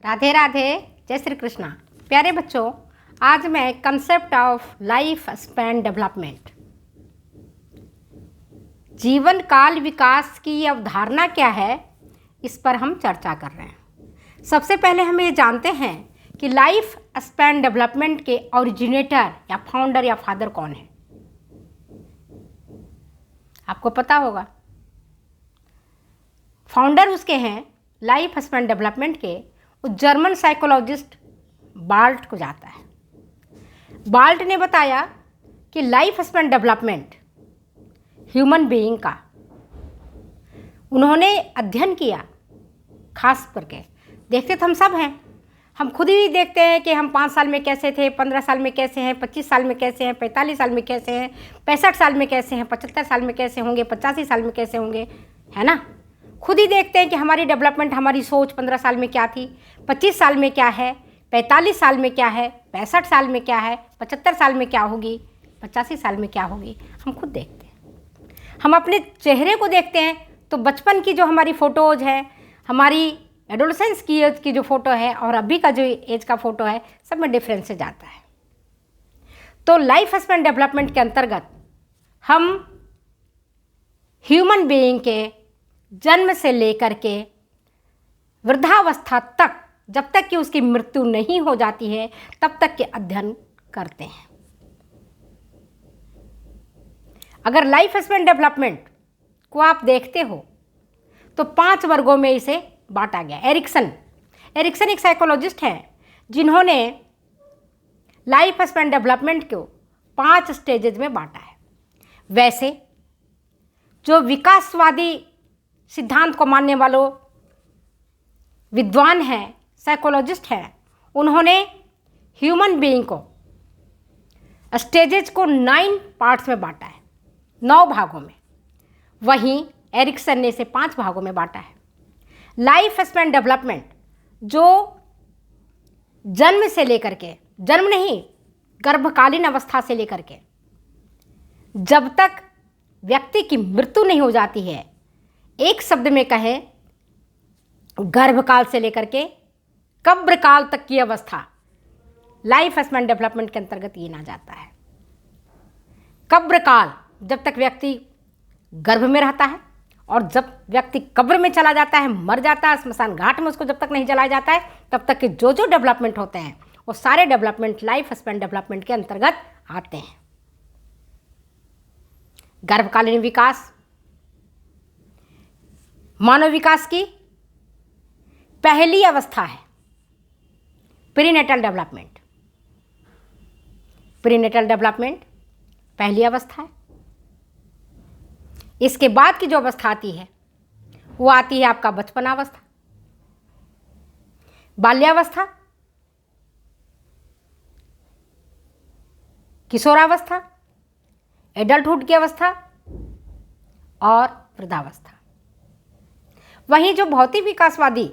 राधे राधे, जय श्री कृष्णा। प्यारे बच्चों, आज मैं concept of life span development, जीवन काल विकास की अवधारणा क्या है, इस पर हम चर्चा कर रहे हैं। सबसे पहले हम ये जानते हैं कि लाइफ स्पैन डेवलपमेंट के ओरिजिनेटर या फाउंडर या फादर कौन है। आपको पता होगा, फाउंडर उसके हैं लाइफ स्पैन डेवलपमेंट के, वो जर्मन साइकोलॉजिस्ट बाल्ट को जाता है। बाल्ट ने बताया कि life span development human being का उन्होंने अध्ययन किया। खास करके देखते तो हम सब हैं, हम खुद ही देखते हैं कि हम 5 साल में कैसे थे, 15 साल में कैसे हैं, 25 साल में कैसे हैं, 45 साल में कैसे हैं, 65 साल में कैसे हैं, 75 साल में कैसे होंगे, 85 साल में कैसे होंगे, है ना। खुद ही देखते हैं कि हमारी डेवलपमेंट, हमारी सोच 15 साल में क्या थी, 25 साल में क्या है, 45 साल में क्या है, 65 साल में क्या है, 75 साल में क्या होगी, 85 साल में क्या होगी, हम खुद देखते हैं। हम अपने चेहरे को देखते हैं तो बचपन की जो हमारी फ़ोटोज़ हैं, हमारी एडोलेसेंस की एज की जो फ़ोटो है और अभी का जो एज का फ़ोटो है, सब में डिफरेंसेज आता है। तो लाइफ स्पैन डेवलपमेंट के अंतर्गत हम ह्यूमन बीइंग के जन्म से लेकर के वृद्धावस्था तक, जब तक कि उसकी मृत्यु नहीं हो जाती है, तब तक के अध्ययन करते हैं। अगर लाइफ स्पैन डेवलपमेंट को आप देखते हो तो 5 वर्गों में इसे बांटा गया। एरिक्सन एक साइकोलॉजिस्ट हैं जिन्होंने लाइफ स्पैन डेवलपमेंट को 5 स्टेजेज में बांटा है। वैसे जो विकासवादी सिद्धांत को मानने वालों विद्वान हैं, साइकोलॉजिस्ट हैं, उन्होंने ह्यूमन बीइंग को स्टेजेज को 9 पार्ट्स में बांटा है, 9 भागों में। वहीं एरिक्सन ने इसे 5 भागों में बांटा है। लाइफ स्पैन डेवलपमेंट जो जन्म से लेकर के, जन्म नहीं, गर्भकालीन अवस्था से लेकर के जब तक व्यक्ति की मृत्यु नहीं हो जाती है, एक शब्द में कहें, गर्भकाल से लेकर के कब्रकाल तक की अवस्था लाइफ स्पैन डेवलपमेंट के अंतर्गत ये ना जाता है। कब्रकाल, जब तक व्यक्ति गर्भ में रहता है, और जब व्यक्ति कब्र में चला जाता है, मर जाता है, स्मशान घाट में उसको जब तक नहीं जलाया जाता है, तब तक के जो जो डेवलपमेंट होते हैं वो सारे डेवलपमेंट लाइफ स्पैन डेवलपमेंट के अंतर्गत आते हैं। गर्भकालीन विकास मानव विकास की पहली अवस्था है। प्रीनेटल डेवलपमेंट, प्रीनेटल डेवलपमेंट पहली अवस्था है। इसके बाद की जो अवस्था आती है वो आती है आपका बचपनावस्था, बाल्यावस्था, किशोरावस्था, एडल्टहुड की अवस्था और वृद्धावस्था। वहीं जो भौतिक विकासवादी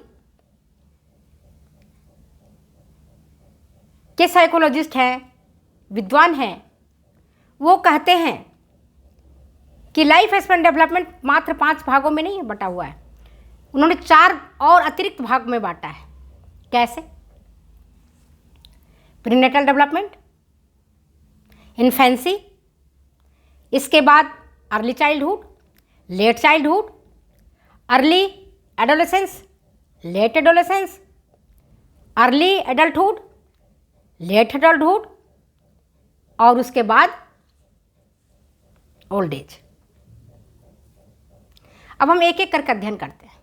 के साइकोलॉजिस्ट हैं, विद्वान हैं, वो कहते हैं कि लाइफ स्पैन डेवलपमेंट मात्र 5 भागों में नहीं बटा हुआ है, उन्होंने 4 और अतिरिक्त भाग में बांटा है। कैसे? प्रीनेटल डेवलपमेंट, इन्फेंसी, इसके बाद early childhood, late childhood, early adolescence, late adolescence, early adulthood, late adulthood और उसके बाद ओल्ड एज। अब हम एक एक करके अध्ययन करते हैं।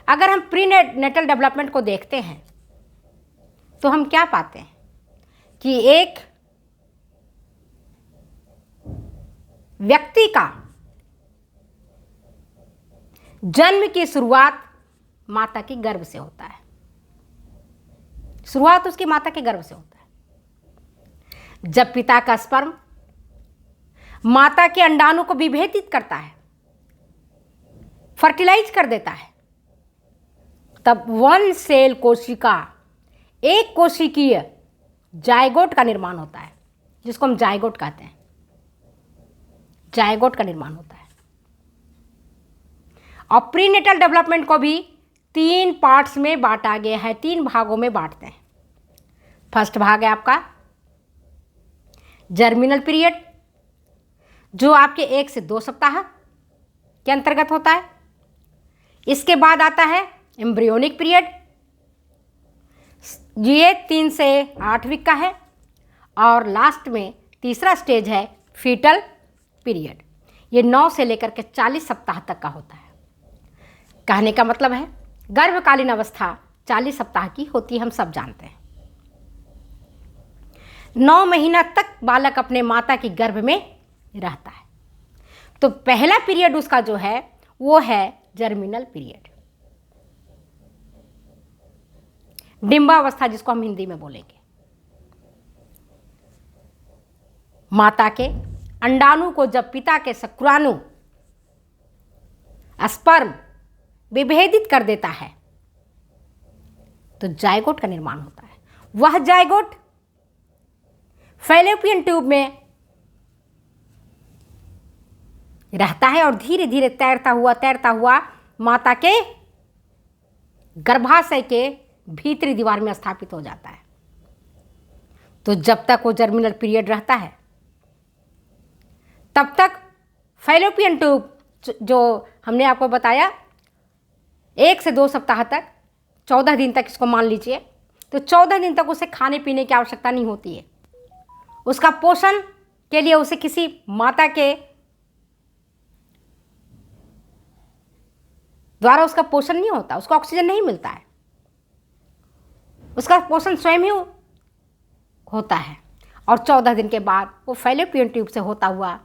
अगर हम प्रीनेटल डेवलपमेंट को देखते हैं तो हम क्या पाते हैं कि एक व्यक्ति का जन्म की शुरुआत माता की गर्भ से होता है। शुरुआत उसकी माता के गर्भ से होता है। जब पिता का स्पर्म माता के अंडाणु को विभेदित करता है, फर्टिलाइज कर देता है, तब 1 सेल कोशिका, एक कोशिकीय जायगोट का निर्माण होता है, जिसको हम जायगोट कहते हैं। जायगोट का निर्माण होता है। और प्रीनेटल डेवलपमेंट को भी 3 पार्ट्स में बांटा गया है, 3 भागों में बांटते हैं। फर्स्ट भाग है आपका जर्मिनल पीरियड, जो आपके 1 से 2 सप्ताह के अंतर्गत होता है। इसके बाद आता है एम्ब्रियोनिक पीरियड, ये 3 से 8 वीक का है। और लास्ट में तीसरा स्टेज है फीटल पीरियड, ये 9 से लेकर के 40 सप्ताह तक का होता है। कहने का मतलब है गर्भकालीन अवस्था 40 सप्ताह की होती है, हम सब जानते हैं। 9 महीना तक बालक अपने माता की गर्भ में रहता है। तो पहला पीरियड उसका जो है वो है जर्मिनल पीरियड, डिंबावस्था जिसको हम हिंदी में बोलेंगे। माता के अंडाणु को जब पिता के शुक्राणु स्पर्म विभेदित कर देता है तो जायगोट का निर्माण होता है। वह जायगोट फैलोपियन ट्यूब में रहता है और धीरे धीरे तैरता हुआ माता के गर्भाशय के भीतरी दीवार में स्थापित हो जाता है। तो जब तक वो जर्मिनल पीरियड रहता है तब तक फैलोपियन ट्यूब, जो हमने आपको बताया 1 से 2 सप्ताह तक, 14 दिन तक इसको मान लीजिए, तो 14 दिन तक उसे खाने पीने की आवश्यकता नहीं होती है। उसका पोषण के लिए उसे किसी माता के द्वारा उसका पोषण नहीं होता, उसको ऑक्सीजन नहीं मिलता है, उसका पोषण स्वयं ही होता है। और 14 दिन के बाद वो फैलोपियन ट्यूब से होता हुआ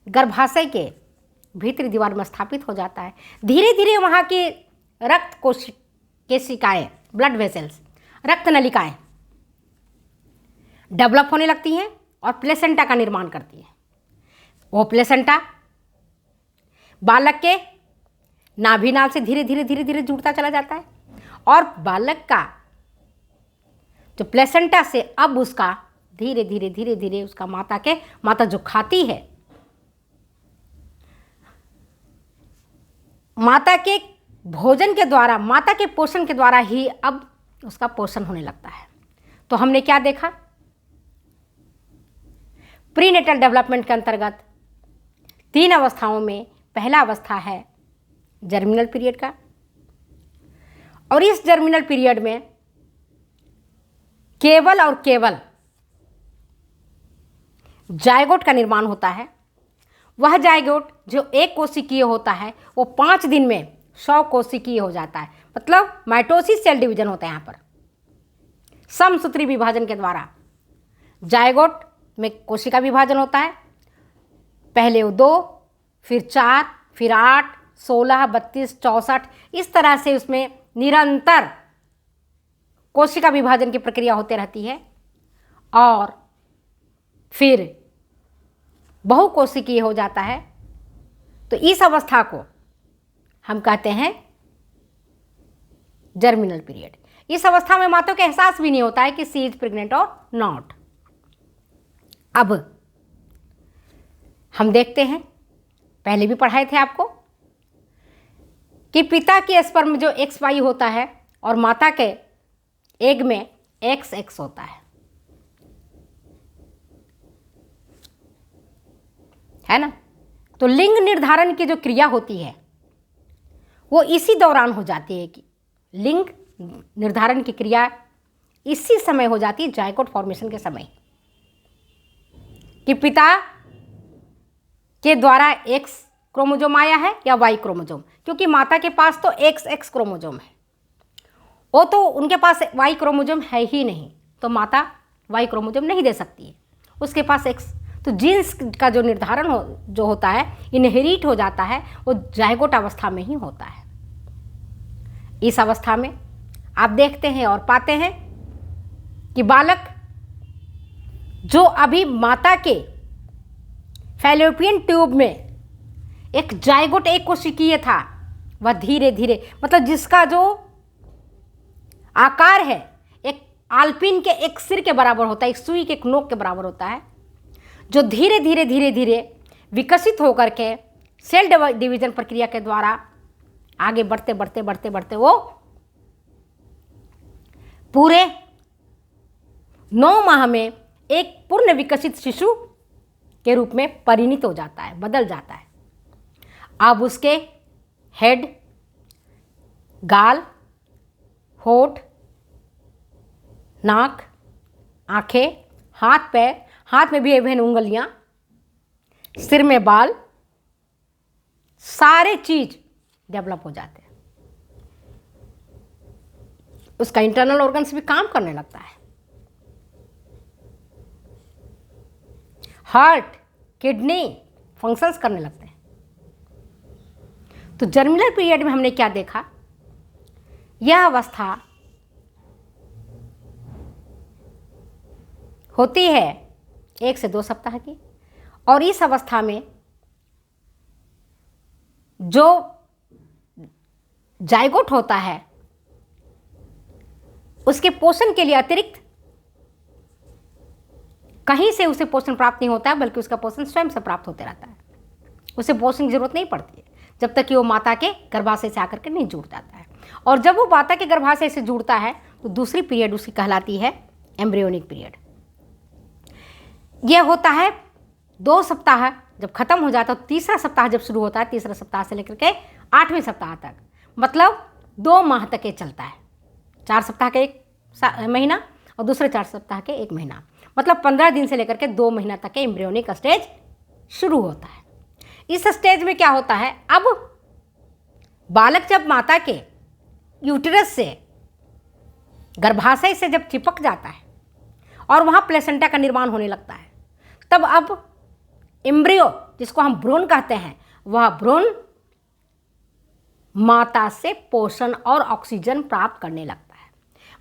गर्भाशय के भीतरी दीवार में स्थापित हो जाता है। धीरे धीरे वहाँ की रक्त कोशिकाएं, ब्लड वेसल्स, रक्त नलिकाएं डेवलप होने लगती हैं और प्लेसेंटा का निर्माण करती हैं। वो प्लेसेंटा बालक के नाभि नाल से धीरे धीरे जुड़ता चला जाता है और बालक का जो प्लेसेंटा से अब उसका धीरे धीरे उसका माता जो खाती है, माता के भोजन के द्वारा, माता के पोषण के द्वारा ही अब उसका पोषण होने लगता है। तो हमने क्या देखा, प्रीनेटल डेवलपमेंट के अंतर्गत 3 अवस्थाओं में पहला अवस्था है जर्मिनल पीरियड का, और इस जर्मिनल पीरियड में केवल और केवल जायगोट का निर्माण होता है। वह जायगोट जो 1 कोशिकीय होता है वो 5 दिन में 100 कोशिकीय हो जाता है। मतलब माइटोसिस सेल डिवीजन होता है। यहाँ पर समसूत्री विभाजन के द्वारा जायगोट में कोशिका विभाजन होता है। पहले वो 2, फिर 4, फिर 8, 16, 32, 64, इस तरह से उसमें निरंतर कोशिका विभाजन की प्रक्रिया होती रहती है और फिर बहुकोशिकीय हो जाता है। तो इस अवस्था को हम कहते हैं जर्मिनल पीरियड। इस अवस्था में माता को एहसास भी नहीं होता है कि सी इज प्रेग्नेंट और नॉट। अब हम देखते हैं, पहले भी पढ़ाए थे आपको कि पिता के स्पर्म जो XY होता है और माता के एग में XX होता है ना। तो लिंग निर्धारण की जो क्रिया होती है वो इसी दौरान हो जाती है कि लिंग निर्धारण की क्रिया इसी समय हो जाती है, जायगोट फॉर्मेशन के समय, कि पिता के द्वारा X क्रोमोजोम आया है या Y क्रोमोजोम, क्योंकि माता के पास तो XX क्रोमोजोम है, वो तो उनके पास Y क्रोमोजोम है ही नहीं, तो माता Y क्रोमोजोम नहीं दे सकती है, उसके पास X। तो जीन्स का जो निर्धारण जो होता है, इनहेरिट हो जाता है, वो जायगोट अवस्था में ही होता है। इस अवस्था में आप देखते हैं और पाते हैं कि बालक जो अभी माता के फैलोपियन ट्यूब में एक जायगोट 1 कोशिकीय था, वह धीरे धीरे, मतलब जिसका जो आकार है एक आलपिन के एक सिर के बराबर होता है, एक सुई के एक नोक के बराबर होता है, जो धीरे धीरे विकसित होकर के सेल डिवीजन प्रक्रिया के द्वारा आगे बढ़ते वो पूरे 9 माह में एक पूर्ण विकसित शिशु के रूप में परिणत हो जाता है, बदल जाता है। अब उसके हेड, गाल, होठ, नाक, आंखें, हाथ पैर, हाथ में भी विभिन्न उंगलियां, सिर में बाल, सारे चीज डेवलप हो जाते हैं। उसका इंटरनल ऑर्गन्स भी काम करने लगता है। हार्ट, किडनी फंक्शंस करने लगते हैं। तो जर्मिनल पीरियड में हमने क्या देखा? यह अवस्था होती है 1 से 2 सप्ताह की, और इस अवस्था में जो जाइगोट होता है उसके पोषण के लिए अतिरिक्त कहीं से उसे पोषण प्राप्त नहीं होता है, बल्कि उसका पोषण स्वयं से प्राप्त होते रहता है। उसे पोषण की जरूरत नहीं पड़ती है जब तक कि वो माता के गर्भाशय से आकर के नहीं जुड़ जाता है। और जब वो माता के गर्भाशय से जुड़ता है तो दूसरी पीरियड उसकी कहलाती है एम्ब्रियोनिक पीरियड। यह होता है 2 सप्ताह जब खत्म हो जाता है, तो तीसरा सप्ताह जब शुरू होता है, तीसरा सप्ताह से लेकर के 8वें सप्ताह तक, मतलब 2 माह तक ये चलता है। 4 सप्ताह का 1 महीना और दूसरे 4 सप्ताह के 1 महीना, मतलब 15 दिन से लेकर के 2 महीना तक के एम्ब्रियोनिक स्टेज शुरू होता है। इस स्टेज में क्या होता है? अब बालक जब माता के यूटेरस से, गर्भाशय से जब चिपक जाता है और वहाँ प्लेसेंटा का निर्माण होने लगता है, तब अब एम्ब्रियो, जिसको हम भ्रूण कहते हैं, वह भ्रूण माता से पोषण और ऑक्सीजन प्राप्त करने लगता है।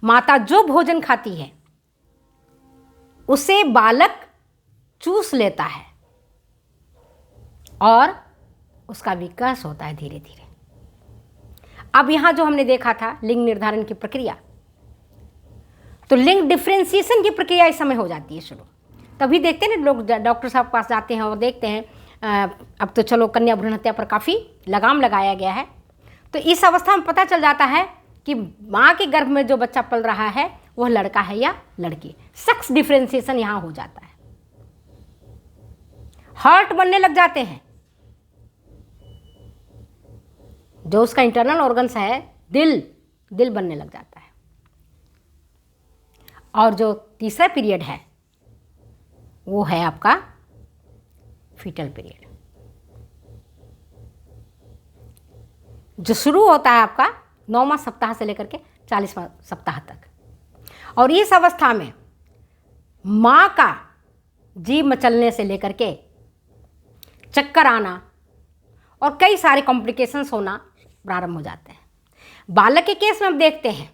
माता जो भोजन खाती है उसे बालक चूस लेता है और उसका विकास होता है धीरे धीरे। अब यहां जो हमने देखा था लिंग निर्धारण की प्रक्रिया, तो लिंग डिफ्रेंसिएशन की प्रक्रिया इस समय हो जाती है शुरू। तभी देखते हैं ना लोग डॉक्टर साहब के पास जाते हैं और देखते हैं, अब तो चलो कन्या भ्रूण हत्या पर काफ़ी लगाम लगाया गया है। तो इस अवस्था में पता चल जाता है कि माँ के गर्भ में जो बच्चा पल रहा है वह लड़का है या लड़की। सेक्स डिफ्रेंसिएशन यहाँ हो जाता है। हार्ट बनने लग जाते हैं, जो उसका इंटरनल ऑर्गन्स है, दिल बनने लग जाता है। और जो तीसरा पीरियड है वो है आपका फीटल पीरियड, जो शुरू होता है आपका 9वां सप्ताह से लेकर के 40वां सप्ताह तक। और इस अवस्था में माँ का जीभ मचलने से लेकर के चक्कर आना और कई सारे कॉम्प्लिकेशंस होना प्रारंभ हो जाते हैं। बालक के केस में हम देखते हैं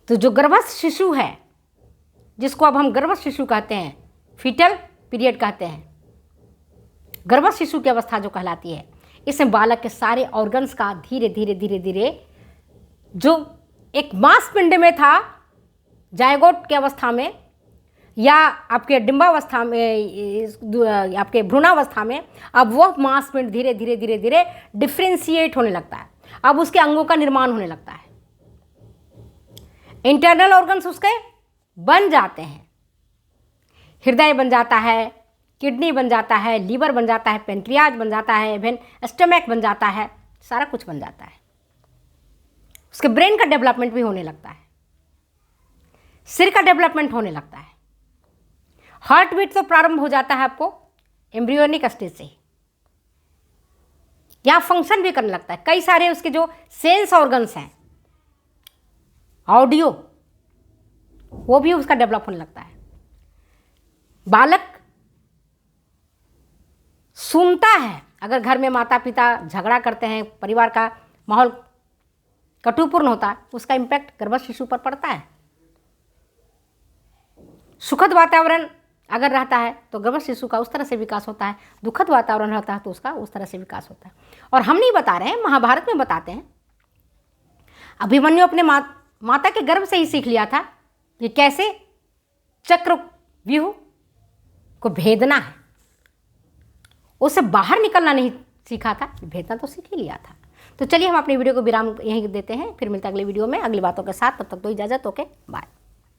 तो जो गर्भस्थ शिशु है, जिसको अब हम गर्भस्थ शिशु कहते हैं, फीटल पीरियड कहते हैं, गर्भस्थ शिशु की अवस्था जो कहलाती है, इसमें बालक के सारे ऑर्गन्स का धीरे धीरे जो एक मांसपिंड में था जायगोट की अवस्था में या आपके डिंबावस्था में, आपके भ्रूणावस्था में, अब वह मांसपिंड धीरे धीरे डिफ्रेंशिएट होने लगता है। अब उसके अंगों का निर्माण होने लगता है, इंटरनल ऑर्गन्स उसके बन जाते हैं। हृदय बन जाता है, किडनी बन जाता है, लीवर बन जाता है, पेनक्रियाज बन जाता है, इवन स्टमक बन जाता है, सारा कुछ बन जाता है। उसके ब्रेन का डेवलपमेंट भी होने लगता है, सिर का डेवलपमेंट होने लगता है। हार्ट बीट तो प्रारंभ हो जाता है आपको एम्ब्रियोनिक स्टेज से ही, या फंक्शन भी करने लगता है। कई सारे उसके जो सेंस ऑर्गन्स हैं, ऑडियो, वो भी उसका डेवलप होने लगता है। बालक सुनता है, अगर घर में माता पिता झगड़ा करते हैं, परिवार का माहौल कटुपूर्ण होता है, उसका इम्पैक्ट गर्भस्थ शिशु पर पड़ता है। सुखद वातावरण अगर रहता है तो गर्भस्थ शिशु का उस तरह से विकास होता है, दुखद वातावरण रहता है तो उसका उस तरह से विकास होता है। और हम नहीं बता रहे हैं, महाभारत में बताते हैं। अभिमन्यु अपने माता के गर्भ से ही सीख लिया था कि कैसे चक्रव्यूह को भेदना है। उससे बाहर निकलना नहीं सीखा था, भेदना तो सीख ही लिया था। तो चलिए हम अपनी वीडियो को विराम यहीं देते हैं, फिर मिलते हैं अगली वीडियो में अगली बातों के साथ। तब तक तो इजाज़त, ओके बाय।